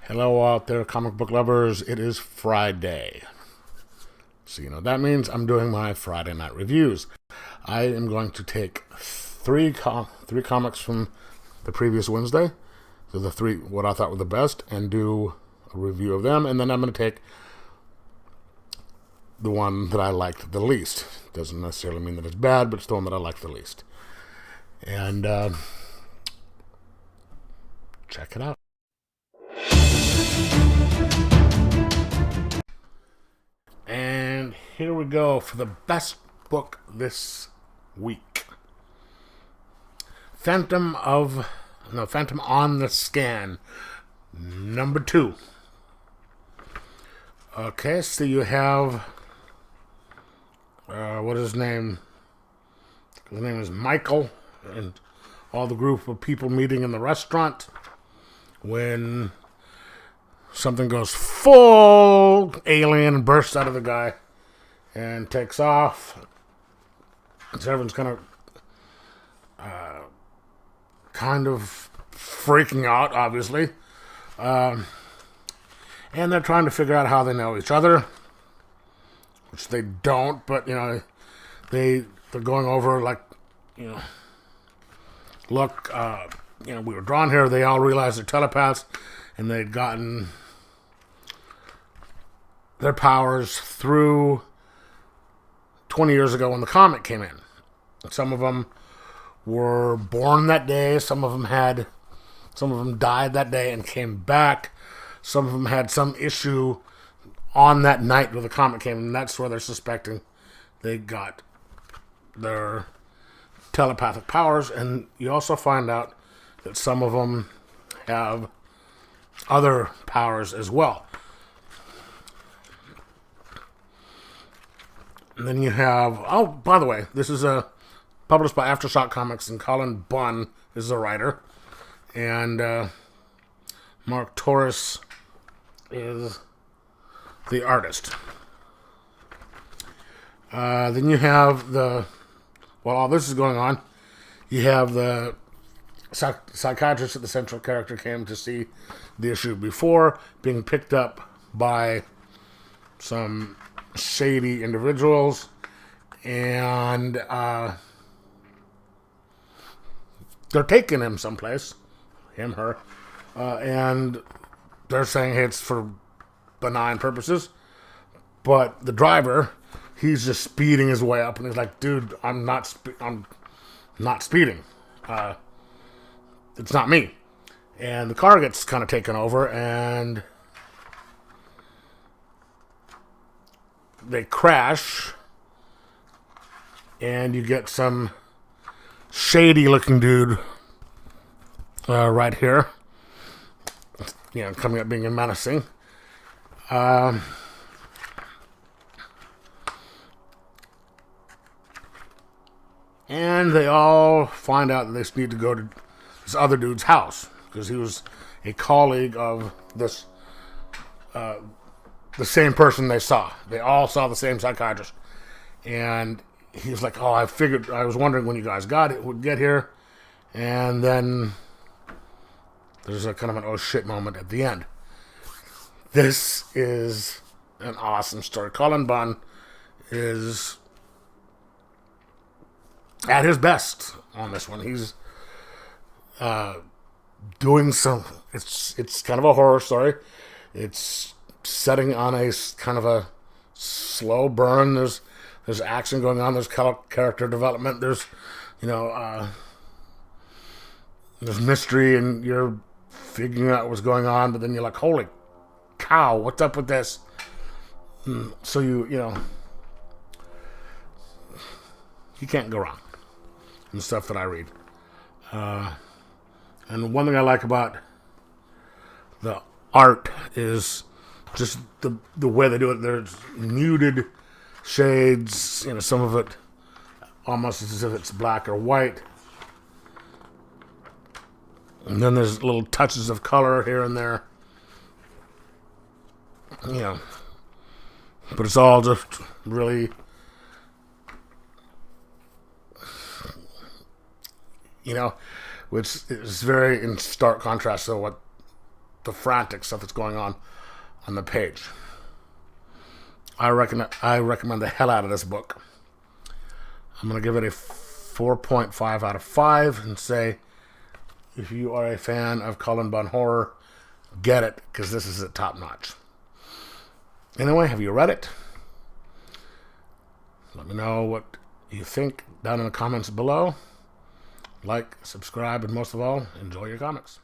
Hello out there, comic book lovers. It is Friday. So you know what that means. I'm doing my Friday night reviews. I am going to take three comics from the previous Wednesday, so the three what I thought were the best, and do a review of them. And then I'm going to take the one that I liked the least. Doesn't necessarily mean that it's bad, but it's the one that I liked the least. And check it out. And here we go for the best book this week. Phantom on the Scan, number 2. Okay, so you have, what is his name? His name is Michael, and all the group of people meeting in the restaurant when something goes full alien, bursts out of the guy, and takes off. So everyone's kind of freaking out, obviously. And they're trying to figure out how they know each other, which they don't, but, they're going over, look, we were drawn here. They all realized they're telepaths, and they'd gotten their powers through 20 years ago when the comet came in. Some of them were born that day. Some of them died that day and came back. Some of them had some issue on that night when the comet came, and that's where they're suspecting they got their telepathic powers. And you also find out that some of them have other powers as well. And then you have, by the way, this is published by Aftershock Comics, and Colin Bunn is the writer, and Mark Torres is the artist. Then you have while all this is going on, you have the psychiatrist that the central character came to see the issue before being picked up by some shady individuals, and they're taking him someplace, her, and they're saying, hey, it's for benign purposes, but the driver, he's just speeding his way up, and he's like, dude, I'm not speeding, it's not me. And the car gets kind of taken over, and they crash, and you get some shady looking dude right here, coming up being menacing. And they all find out that they need to go to this other dude's house because he was a colleague of this the same person they saw. They all saw the same psychiatrist. And he was like, I was wondering when you guys would get here. And then there's a kind of an oh shit moment at the end. This is an awesome story. Colin Bunn is at his best on this one. He's doing some, it's kind of a horror story. It's setting on a kind of a slow burn. There's action going on. There's character development. There's there's mystery, and you're figuring out what's going on. But then you're like, holy cow, what's up with this? So you can't go wrong in the stuff that I read. And one thing I like about the art is just the way they do it. There's muted shades, some of it almost as if it's black or white. And then there's little touches of color here and there. But it's all just really, which is very in stark contrast to what the frantic stuff that's going on the page. I recommend the hell out of this book. I'm going to give it a 4.5 out of 5 and say, if you are a fan of Cullen Bunn horror, get it, because this is top notch. Anyway, have you read it? Let me know what you think down in the comments below. Like, subscribe, and most of all, enjoy your comics.